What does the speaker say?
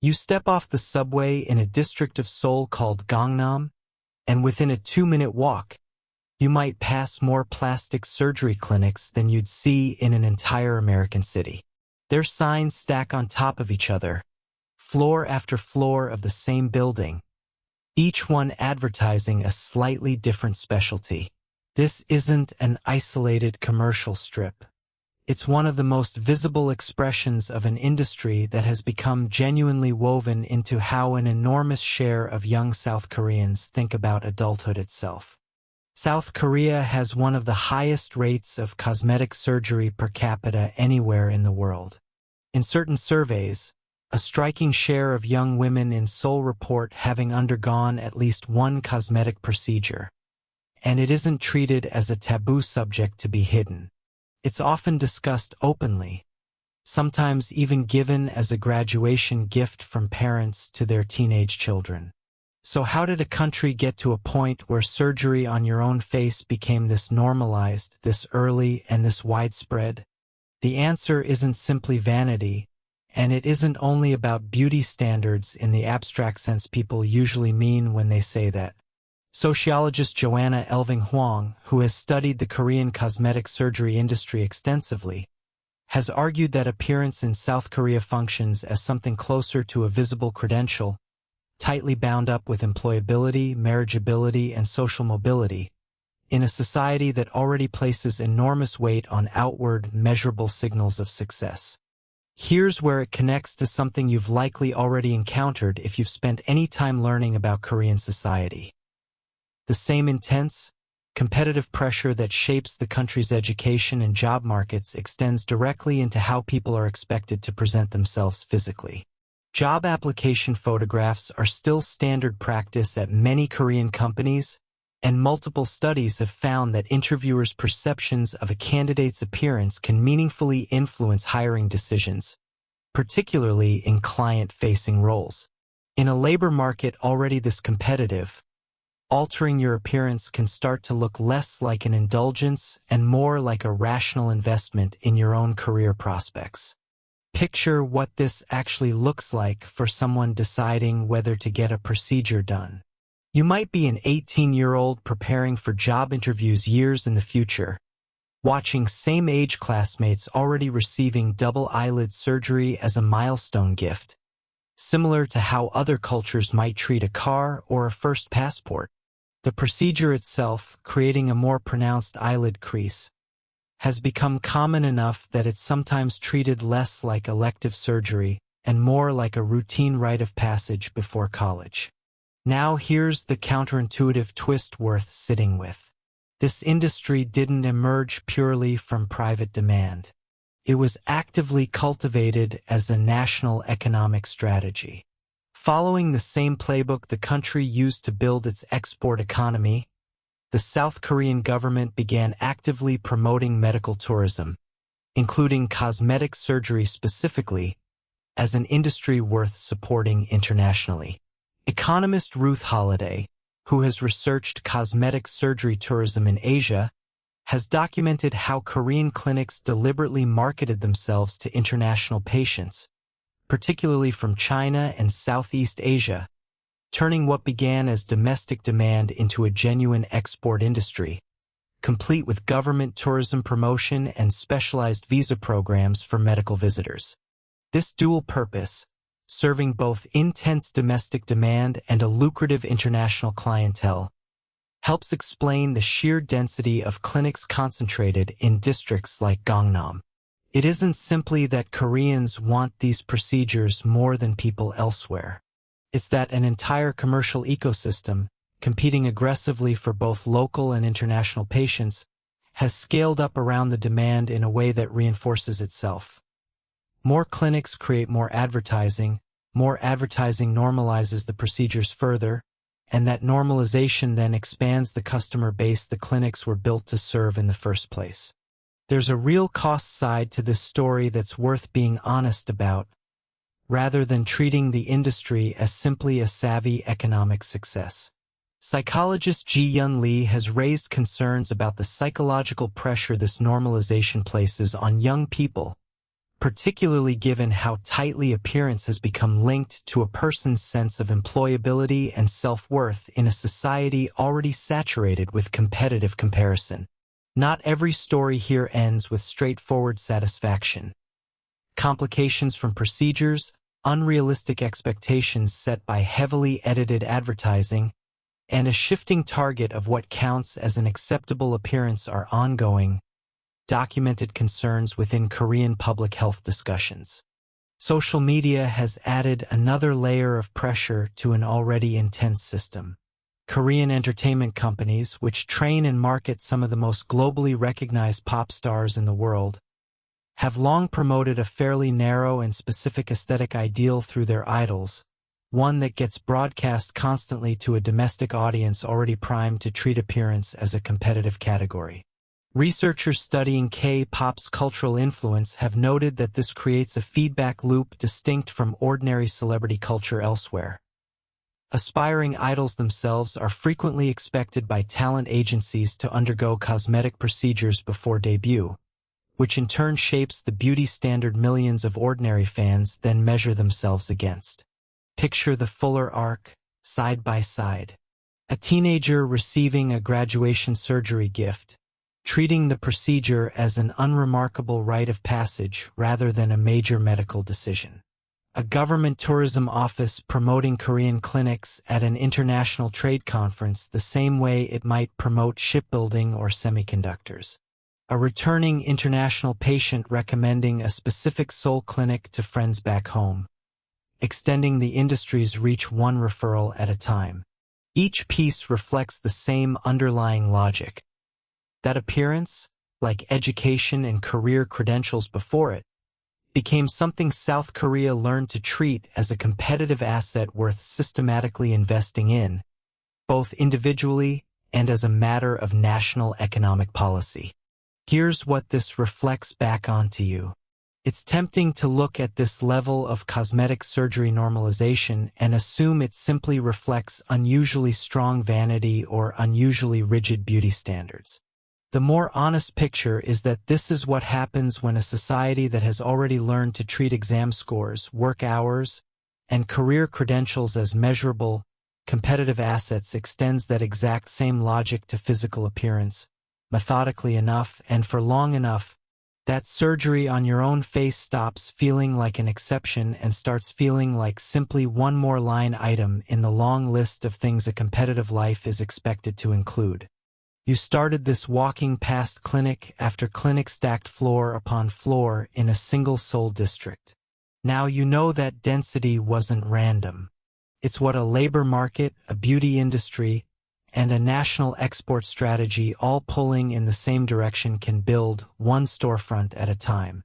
You step off the subway in a district of Seoul called Gangnam, and within a 2-minute walk, you might pass more plastic surgery clinics than you'd see in an entire American city. Their signs stack on top of each other, floor after floor of the same building, each one advertising a slightly different specialty. This isn't an isolated commercial strip. It's one of the most visible expressions of an industry that has become genuinely woven into how an enormous share of young South Koreans think about adulthood itself. South Korea has one of the highest rates of cosmetic surgery per capita anywhere in the world. In certain surveys, a striking share of young women in Seoul report having undergone at least one cosmetic procedure. And it isn't treated as a taboo subject to be hidden. It's often discussed openly, sometimes even given as a graduation gift from parents to their teenage children. So how did a country get to a point where surgery on your own face became this normalized, this early, and this widespread? The answer isn't simply vanity, and it isn't only about beauty standards in the abstract sense people usually mean when they say that. Sociologist Joanna Elving Huang, who has studied the Korean cosmetic surgery industry extensively, has argued that appearance in South Korea functions as something closer to a visible credential, tightly bound up with employability, marriageability, and social mobility, in a society that already places enormous weight on outward, measurable signals of success. Here's where it connects to something you've likely already encountered if you've spent any time learning about Korean society. The same intense, competitive pressure that shapes the country's education and job markets extends directly into how people are expected to present themselves physically. Job application photographs are still standard practice at many Korean companies, and multiple studies have found that interviewers' perceptions of a candidate's appearance can meaningfully influence hiring decisions, particularly in client-facing roles. In a labor market already this competitive, altering your appearance can start to look less like an indulgence and more like a rational investment in your own career prospects. Picture what this actually looks like for someone deciding whether to get a procedure done. You might be an 18-year-old preparing for job interviews years in the future, watching same-age classmates already receiving double eyelid surgery as a milestone gift, similar to how other cultures might treat a car or a first passport. The procedure itself, creating a more pronounced eyelid crease, has become common enough that it's sometimes treated less like elective surgery and more like a routine rite of passage before college. Now here's the counterintuitive twist worth sitting with. This industry didn't emerge purely from private demand. It was actively cultivated as a national economic strategy. Following the same playbook the country used to build its export economy, the South Korean government began actively promoting medical tourism, including cosmetic surgery specifically, as an industry worth supporting internationally. Economist Ruth Holliday, who has researched cosmetic surgery tourism in Asia, has documented how Korean clinics deliberately marketed themselves to international patients, particularly from China and Southeast Asia, turning what began as domestic demand into a genuine export industry, complete with government tourism promotion and specialized visa programs for medical visitors. This dual purpose, serving both intense domestic demand and a lucrative international clientele, helps explain the sheer density of clinics concentrated in districts like Gangnam. It isn't simply that Koreans want these procedures more than people elsewhere. It's that an entire commercial ecosystem, competing aggressively for both local and international patients, has scaled up around the demand in a way that reinforces itself. More clinics create more advertising normalizes the procedures further, and that normalization then expands the customer base the clinics were built to serve in the first place. There's a real cost side to this story that's worth being honest about, rather than treating the industry as simply a savvy economic success. Psychologist Ji-Yun Lee has raised concerns about the psychological pressure this normalization places on young people, particularly given how tightly appearance has become linked to a person's sense of employability and self-worth in a society already saturated with competitive comparison. Not every story here ends with straightforward satisfaction. Complications from procedures, unrealistic expectations set by heavily edited advertising, and a shifting target of what counts as an acceptable appearance are ongoing, documented concerns within Korean public health discussions. Social media has added another layer of pressure to an already intense system. Korean entertainment companies, which train and market some of the most globally recognized pop stars in the world, have long promoted a fairly narrow and specific aesthetic ideal through their idols, one that gets broadcast constantly to a domestic audience already primed to treat appearance as a competitive category. Researchers studying K-pop's cultural influence have noted that this creates a feedback loop distinct from ordinary celebrity culture elsewhere. Aspiring idols themselves are frequently expected by talent agencies to undergo cosmetic procedures before debut, which in turn shapes the beauty standard millions of ordinary fans then measure themselves against. Picture the fuller arc, side by side. A teenager receiving a graduation surgery gift, treating the procedure as an unremarkable rite of passage rather than a major medical decision. A government tourism office promoting Korean clinics at an international trade conference the same way it might promote shipbuilding or semiconductors. A returning international patient recommending a specific Seoul clinic to friends back home, extending the industry's reach one referral at a time. Each piece reflects the same underlying logic. That appearance, like education and career credentials before it, became something South Korea learned to treat as a competitive asset worth systematically investing in, both individually and as a matter of national economic policy. Here's what this reflects back onto you. It's tempting to look at this level of cosmetic surgery normalization and assume it simply reflects unusually strong vanity or unusually rigid beauty standards. The more honest picture is that this is what happens when a society that has already learned to treat exam scores, work hours, and career credentials as measurable, competitive assets extends that exact same logic to physical appearance, methodically enough and for long enough, that surgery on your own face stops feeling like an exception and starts feeling like simply one more line item in the long list of things a competitive life is expected to include. You started this walking past clinic after clinic stacked floor upon floor in a single Seoul district. Now you know that density wasn't random. It's what a labor market, a beauty industry, and a national export strategy all pulling in the same direction can build, one storefront at a time.